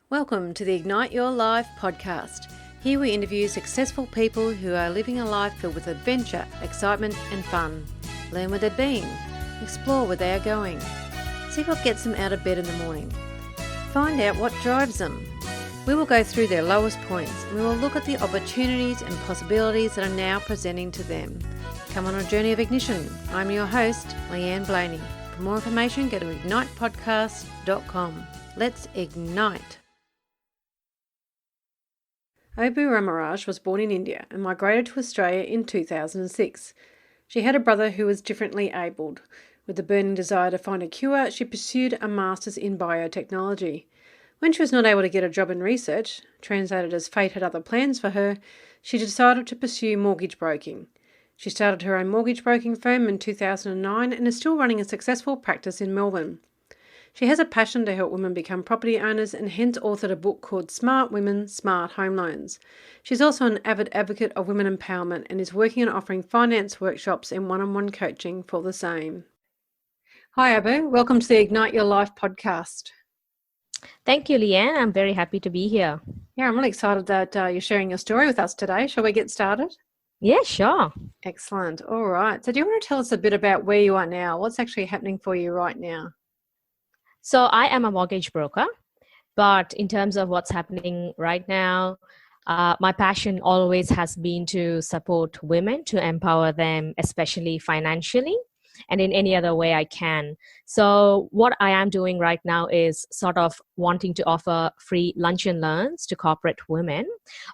Welcome to the Ignite Your Life podcast. Here we interview successful people who are living a life filled with adventure, excitement and fun. Learn where they've been, explore where they are going, see what gets them out of bed in the morning, find out what drives them. We will go through their lowest points and we will look at the opportunities and possibilities that are now presenting to them. Come on a journey of ignition. I'm your host, Leanne Blaney. For more information, go to ignitepodcast.com. Let's ignite. Obu Ramaraj was born in India and migrated to Australia in 2006. She had a brother who was differently abled. With the burning desire to find a cure, she pursued a master's in biotechnology. When she was not able to get a job in research, translated as fate had other plans for her, she decided to pursue mortgage broking. She started her own mortgage broking firm in 2009 and is still running a successful practice in Melbourne. She has a passion to help women become property owners and hence authored a book called Smart Women, Smart Home Loans. She's also an avid advocate of women empowerment and is working on offering finance workshops and one-on-one coaching for the same. Hi, Obu. Welcome to the Ignite Your Life podcast. Thank you, Leanne. I'm very happy to be here. Yeah, I'm really excited that you're sharing your story with us today. Shall we get started? Yeah, sure. Excellent. All right. So do you want to tell us a bit about where you are now? What's actually happening for you right now? So I am a mortgage broker, but in terms of what's happening right now, my passion always has been to support women, to empower them, especially financially, and in any other way I can. So what I am doing right now is sort of wanting to offer free lunch and learns to corporate women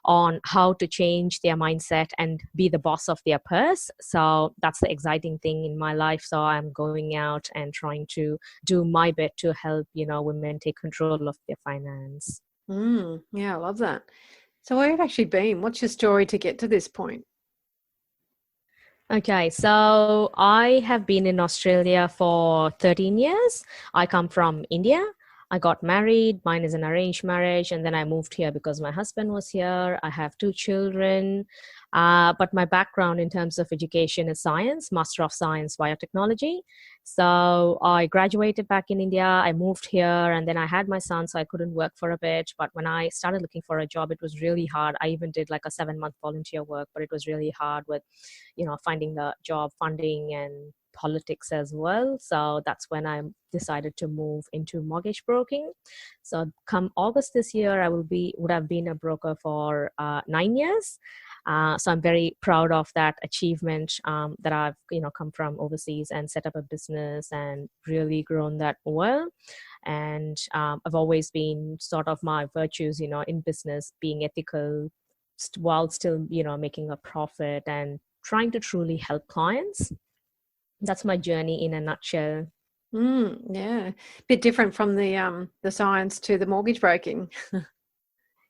on how to change their mindset and be the boss of their purse. So that's the exciting thing in my life. So I'm going out and trying to do my bit to help, women take control of their finance. Yeah, I love that. So where have you actually been? What's your story to get to this point? Okay, so I have been in Australia for 13 years. I come from India. I got married. Mine is an arranged marriage. And then I moved here because my husband was here. I have 2 children. But my background in terms of education is science, Master of Science, Biotechnology. So I graduated back in India. I moved here and then I had my son, so I couldn't work for a bit. But when I started looking for a job, it was really hard. I even did like a 7-month volunteer work, but it was really hard with, finding the job funding and politics as well. So that's when I decided to move into mortgage broking. So come August this year, I would have been a broker for 9 years. So I'm very proud of that achievement, that I've come from overseas and set up a business and really grown that well. And I've always been sort of my virtues, in business, being ethical while still making a profit and trying to truly help clients. That's my journey in a nutshell. Yeah, a bit different from the science to the mortgage broking.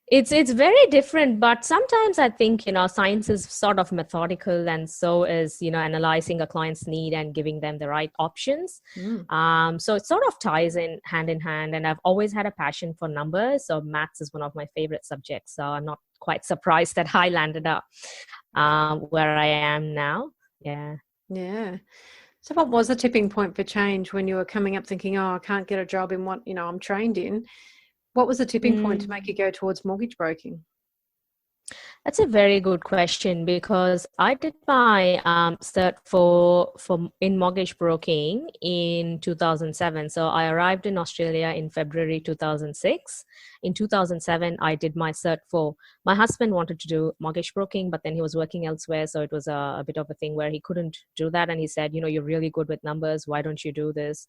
It's very different, but sometimes I think science is sort of methodical, and so is analyzing a client's need and giving them the right options. So it sort of ties in hand, and I've always had a passion for numbers. So maths is one of my favorite subjects. So I'm not quite surprised that I landed up where I am now. Yeah. So what was the tipping point for change when you were coming up thinking, I can't get a job in what I'm trained in? What was the tipping point to make you go towards mortgage broking? That's a very good question, because I did my cert for in mortgage broking in 2007. So I arrived in Australia in February 2006. In 2007, I did my cert 4. My husband wanted to do mortgage broking, but then he was working elsewhere. So it was a bit of a thing where he couldn't do that. And he said, you're really good with numbers. Why don't you do this?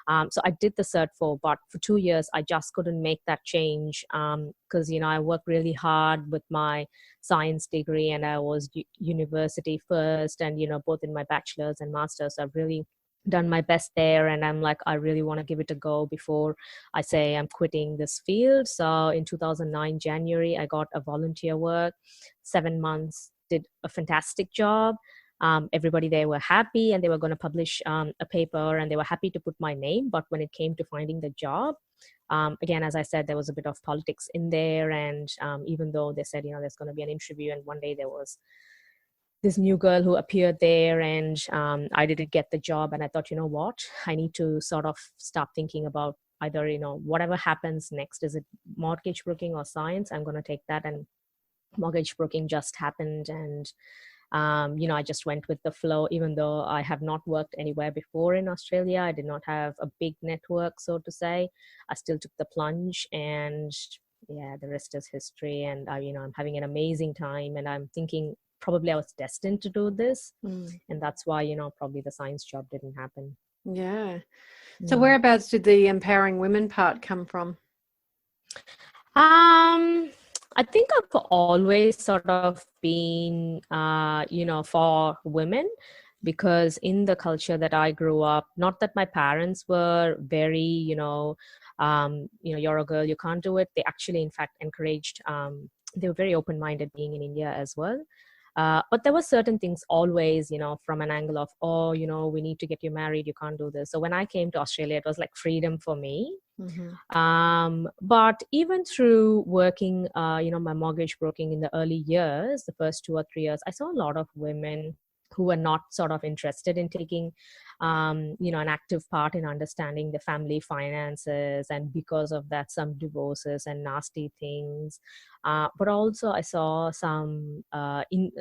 So I did the cert 4, but for 2 years, I just couldn't make that change because, I worked really hard with my science degree and I was university first and, both in my bachelor's and master's. I've really done my best there, and I'm like, I really want to give it a go before I say I'm quitting this field. So in 2009 January, I got a volunteer work, 7 months, did a fantastic job. Everybody there were happy and they were going to publish a paper and they were happy to put my name. But when it came to finding the job, again, as I said, there was a bit of politics in there. And even though they said, there's going to be an interview, and one day there was this new girl who appeared there, and I didn't get the job. And I thought, what? I need to sort of start thinking about either, whatever happens next, is it mortgage broking or science, I'm going to take that. And mortgage broking just happened, and I just went with the flow. Even though I have not worked anywhere before in Australia, I did not have a big network, so to say. I still took the plunge, and yeah, the rest is history. And I'm having an amazing time, and I'm thinking probably I was destined to do this, and that's why probably the science job didn't happen. Yeah. So whereabouts did the empowering women part come from? I think I've always sort of been, for women, because in the culture that I grew up, not that my parents were very, you're a girl, you can't do it. They actually, in fact, encouraged, they were very open-minded being in India as well. But there were certain things always, from an angle of, oh, we need to get you married, you can't do this. So when I came to Australia, it was like freedom for me. But even through working, my mortgage broking in the early years, the first 2 or 3 years, I saw a lot of women who were not sort of interested in taking, an active part in understanding the family finances. And because of that, some divorces and nasty things. But also I saw some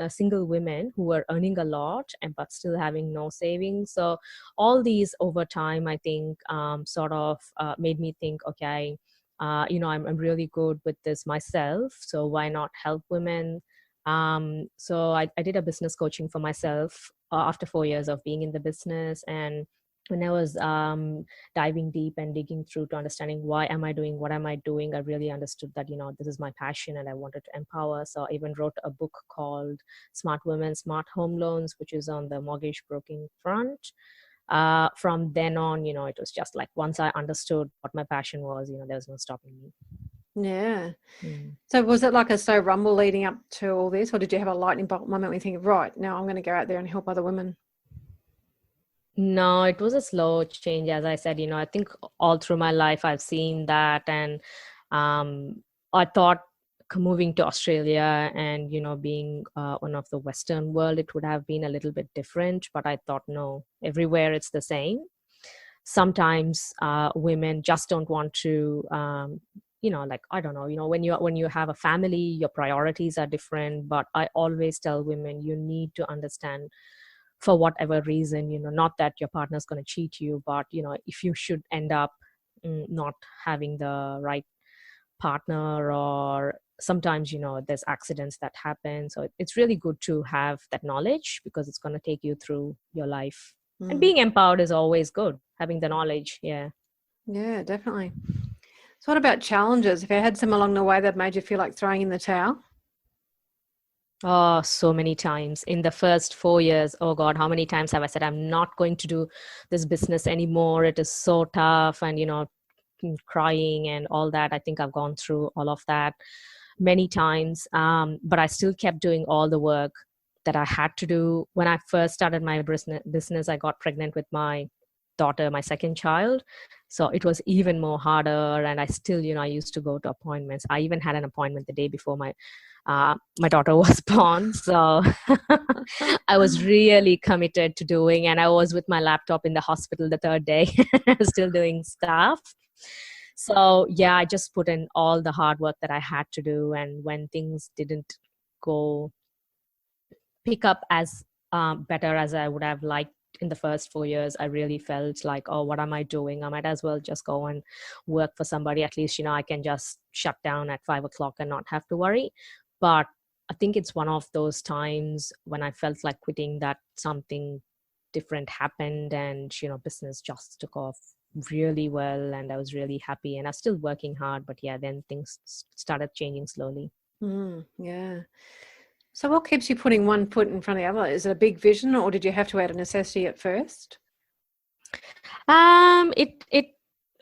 single women who were earning a lot but still having no savings. So all these over time, I think, sort of made me think, okay, I'm really good with this myself. So why not help women? So I did a business coaching for myself after 4 years of being in the business. And when I was diving deep and digging through to understanding why am I doing what am I doing, I really understood that, this is my passion and I wanted to empower. So I even wrote a book called Smart Women, Smart Home Loans, which is on the mortgage broking front. From then on, it was just like once I understood what my passion was, there was no stopping me. Yeah. So was it like a slow rumble leading up to all this, or did you have a lightning bolt moment when you think, right, now I'm going to go out there and help other women? No, it was a slow change. As I said, I think all through my life I've seen that. And I thought moving to Australia and, being one of the Western world, it would have been a little bit different. But I thought, no, everywhere it's the same. Sometimes women just don't want to, like, I don't know, when you have a family, your priorities are different. But I always tell women, you need to understand, for whatever reason, not that your partner's going to cheat you, but, if you should end up not having the right partner, or sometimes, there's accidents that happen. So it's really good to have that knowledge, because it's going to take you through your life. And being empowered is always good, having the knowledge. Yeah, definitely. So what about challenges? Have you had some along the way that made you feel like throwing in the towel? Oh, so many times in the first 4 years. Oh God, how many times have I said, I'm not going to do this business anymore. It is so tough, and, crying and all that. I think I've gone through all of that many times. But I still kept doing all the work that I had to do. When I first started my business, I got pregnant with my daughter, my second child. So it was even more harder. And I still, I used to go to appointments. I even had an appointment the day before my daughter was born. So I was really committed to doing, and I was with my laptop in the hospital the third day, still doing stuff. So yeah, I just put in all the hard work that I had to do. And when things didn't go pick up as better as I would have liked in the first 4 years, I really felt like, oh, what am I doing? I might as well just go and work for somebody. At least, I can just shut down at 5 o'clock and not have to worry. But I think it's one of those times when I felt like quitting, that something different happened, and, business just took off really well, and I was really happy, and I was still working hard. But yeah, then things started changing slowly. Yeah. So what keeps you putting one foot in front of the other? Is it a big vision, or did you have to add a necessity at first?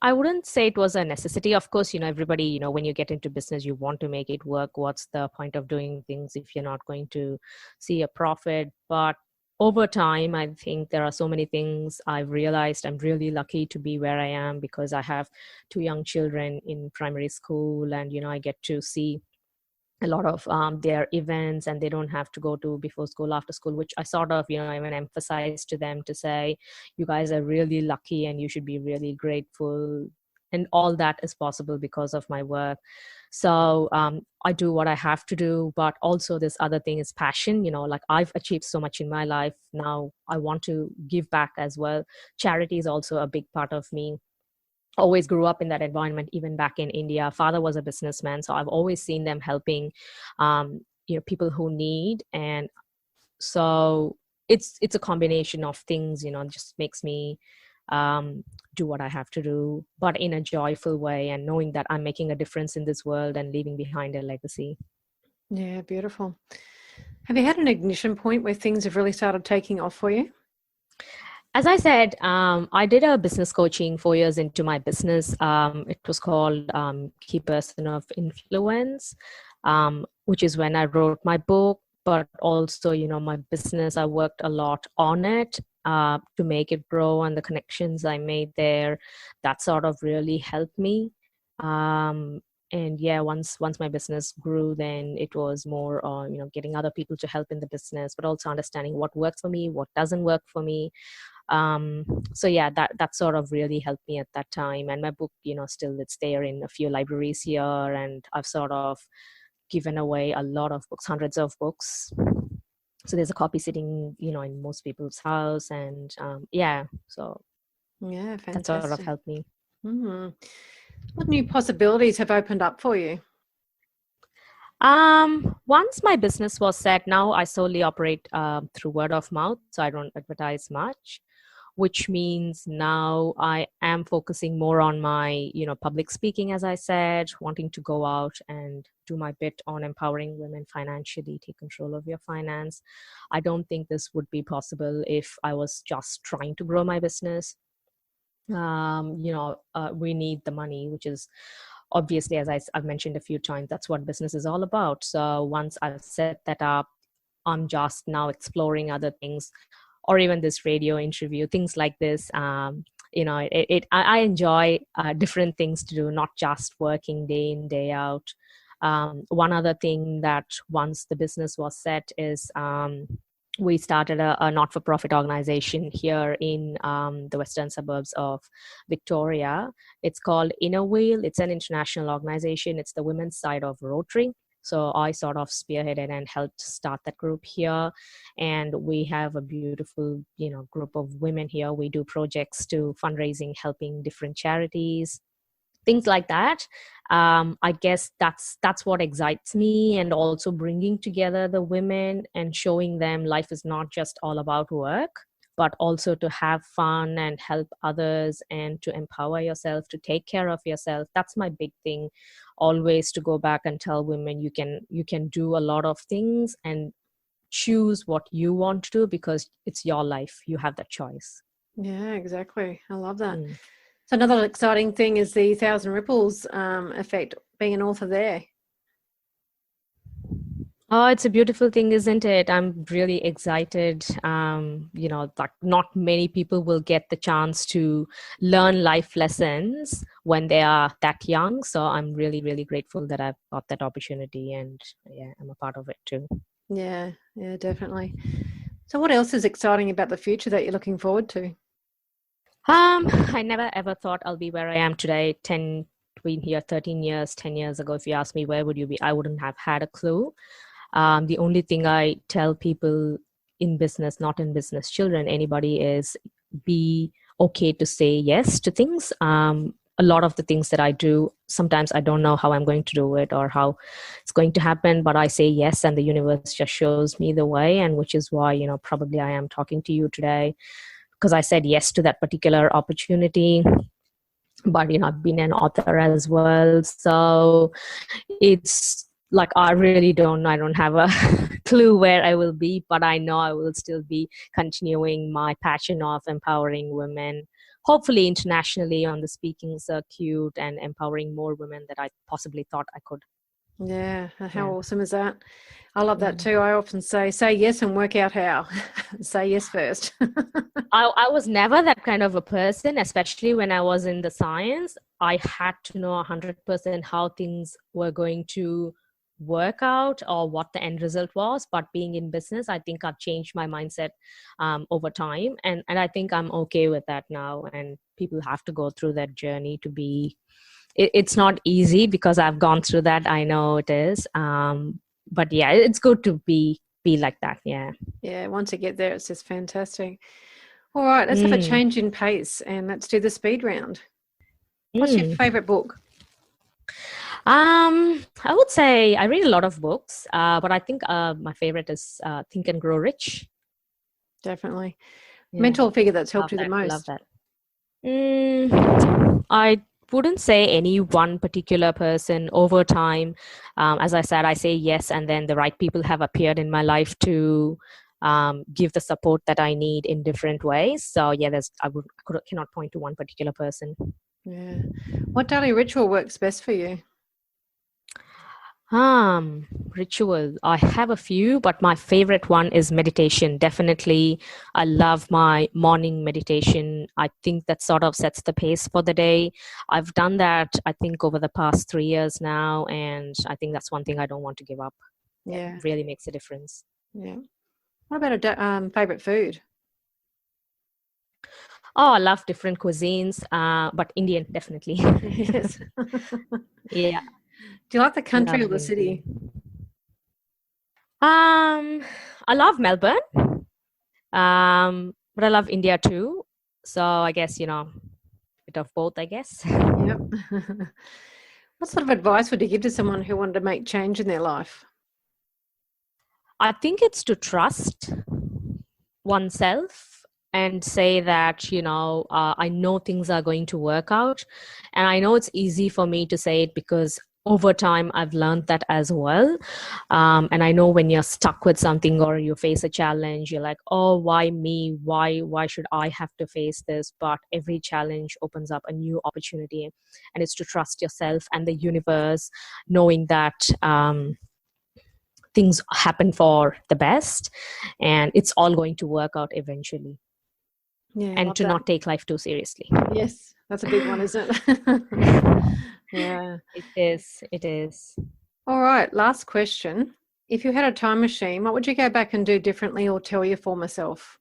I wouldn't say it was a necessity. Of course, everybody, when you get into business, you want to make it work. What's the point of doing things if you're not going to see a profit? But over time, I think there are so many things I've realized. I'm really lucky to be where I am, because I have 2 young children in primary school, and, I get to see a lot of their events, and they don't have to go to before school, after school, which I sort of, even emphasize to them to say, you guys are really lucky and you should be really grateful. and all that is possible because of my work. So I do what I have to do, but also this other thing is passion. Like I've achieved so much in my life. Now I want to give back as well. Charity is also a big part of me. Always grew up in that environment, even back in India. Father was a businessman, so I've always seen them helping people who need. And so it's a combination of things, it just makes me do what I have to do, but in a joyful way, and knowing that I'm making a difference in this world and leaving behind a legacy. Yeah, beautiful. Have you had an ignition point where things have really started taking off for you? As I said, I did a business coaching 4 years into my business. It was called Key Person of Influence, which is when I wrote my book, but also, my business, I worked a lot on it to make it grow, and the connections I made there, that sort of really helped me. And yeah, once my business grew, then it was more on, getting other people to help in the business, but also understanding what works for me, what doesn't work for me. So yeah, that sort of really helped me at that time. And my book, still it's there in a few libraries here, and I've sort of given away a lot of books, hundreds of books. So there's a copy sitting, in most people's house, and yeah, so Yeah, that sort of fantastic. helped me. What new possibilities have opened up for you? Once my business was set, now I solely operate through word of mouth, so I don't advertise much, which means now I am focusing more on my, public speaking, as I said, wanting to go out and do my bit on empowering women financially, take control of your finance. I don't think this would be possible if I was just trying to grow my business. We need the money, which is obviously, as I've mentioned a few times, that's what business is all about. So once I've set that up, I'm just now exploring other things, or even this radio interview, things like this. I enjoy different things to do, not just working day in, day out. One other thing that once the business was set is we started a not-for-profit organization here in the western suburbs of Victoria. It's called Inner Wheel. It's an international organization. It's the women's side of Rotary. So I sort of spearheaded and helped start that group here. And we have a beautiful, group of women here. We do projects to fundraising, helping different charities, things like that. I guess that's what excites me, and also bringing together the women and showing them life is not just all about work, but also to have fun and help others, and to empower yourself, to take care of yourself. That's my big thing, always to go back and tell women you can do a lot of things and choose what you want to do, because it's your life. You have that choice. Yeah, exactly. I love that. So another exciting thing is the Thousand Ripples effect, being an author there. Oh, it's a beautiful thing, isn't it? I'm really excited. Like not many people will get the chance to learn life lessons when they are that young. So I'm really, really grateful that I've got that opportunity, and yeah, I'm a part of it too. Yeah, definitely. So what else is exciting about the future that you're looking forward to? I never ever thought I'll be where I am today. 13 years, 10 years ago, if you asked me where would you be, I wouldn't have had a clue. The only thing I tell people in business, not in business, children, anybody, is be okay to say yes to things. A lot of the things that I do, sometimes I don't know how I'm going to do it or how it's going to happen, but I say yes, and the universe just shows me the way, and which is why, probably I am talking to you today, because I said yes to that particular opportunity. But I've been an author as well, so it's like I don't have a clue where I will be, but I know I will still be continuing my passion of empowering women, hopefully internationally on the speaking circuit, and empowering more women that I possibly thought I could. Yeah, how awesome is that? I love that too. I often say yes and work out how. Say yes first. I was never that kind of a person, especially when I was in the science. I had to know 100% how things were going to work out or what the end result was, but being in business, I think I've changed my mindset over time, and I think I'm okay with that now. And people have to go through that journey to be. It's not easy because I've gone through that. I know it is, but yeah, it's good to be like that. Yeah. Yeah, once you get there, it's just fantastic. All right, let's have a Mm. change in pace and let's do the speed round. What's your Mm. favourite book? I would say I read a lot of books, but I think my favorite is Think and Grow Rich. Definitely. Yeah, Mental figure that's helped love you the that. Love most? that. I wouldn't say any one particular person over time. As I said, I say yes, and then the right people have appeared in my life to give the support that I need in different ways. So yeah, cannot point to one particular person. Yeah. What daily ritual works best for you? Ritual. I have a few, but my favorite one is meditation. Definitely, I love my morning meditation. I think that sort of sets the pace for the day. I've done that, I think, over the past 3 years now, and I think that's one thing I don't want to give up. It Yeah. really makes a difference. Yeah. What about a favourite food? Oh, I love different cuisines, but Indian, definitely. Yes. Yeah, Do you like the country or love the city? Indian. I love Melbourne. But I love India too. So I guess, bit of both, I guess. Yep. What sort of advice would you give to someone who wanted to make change in their life? I think it's to trust oneself and say that, I know things are going to work out. And I know it's easy for me to say it because over time I've learned that as well. And I know when you're stuck with something or you face a challenge, you're like, oh, why me? Why should I have to face this? But every challenge opens up a new opportunity. And it's to trust yourself and the universe, knowing that things happen for the best and it's all going to work out eventually. Yeah, I And love to that. not take life too seriously. Yes, that's a big one, isn't it? Yeah. It is. All right, last question. If you had a time machine, what would you go back and do differently or tell your former self?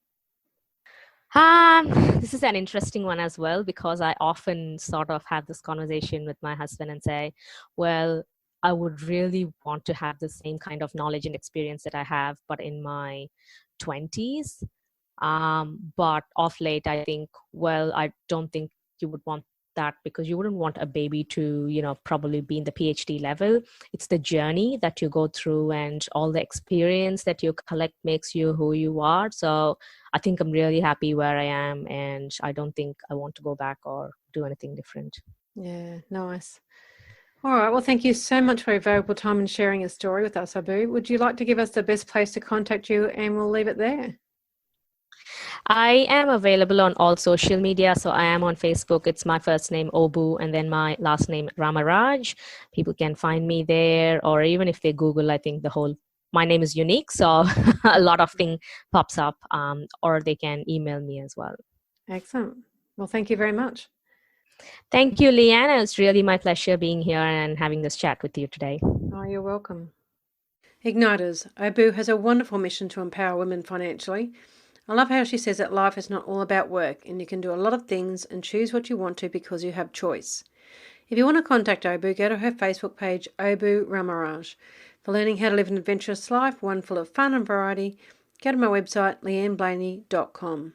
This is an interesting one as well because I often sort of have this conversation with my husband and say, well, I would really want to have the same kind of knowledge and experience that I have, but in my 20s. But of late, I think, well, I don't think you would want that because you wouldn't want a baby to, probably be in the PhD level. It's the journey that you go through and all the experience that you collect makes you who you are. So I think I'm really happy where I am and I don't think I want to go back or do anything different. Yeah, nice. All right, well, thank you so much for your valuable time and sharing your story with us, Abu. Would you like to give us the best place to contact you and we'll leave it there? I am available on all social media. So I am on Facebook. It's my first name, Obu, and then my last name, Ramaraj. People can find me there, or even if they Google, I think my name is unique. So a lot of thing pops up, or they can email me as well. Excellent. Well, thank you very much. Thank you, Leanne. It's really my pleasure being here and having this chat with you today. Oh, you're welcome. Igniters, Obu has a wonderful mission to empower women financially. I love how she says that life is not all about work and you can do a lot of things and choose what you want to because you have choice. If you want to contact Obu, go to her Facebook page, Obu Ramaraj. For learning how to live an adventurous life, one full of fun and variety, go to my website, leanneblaney.com.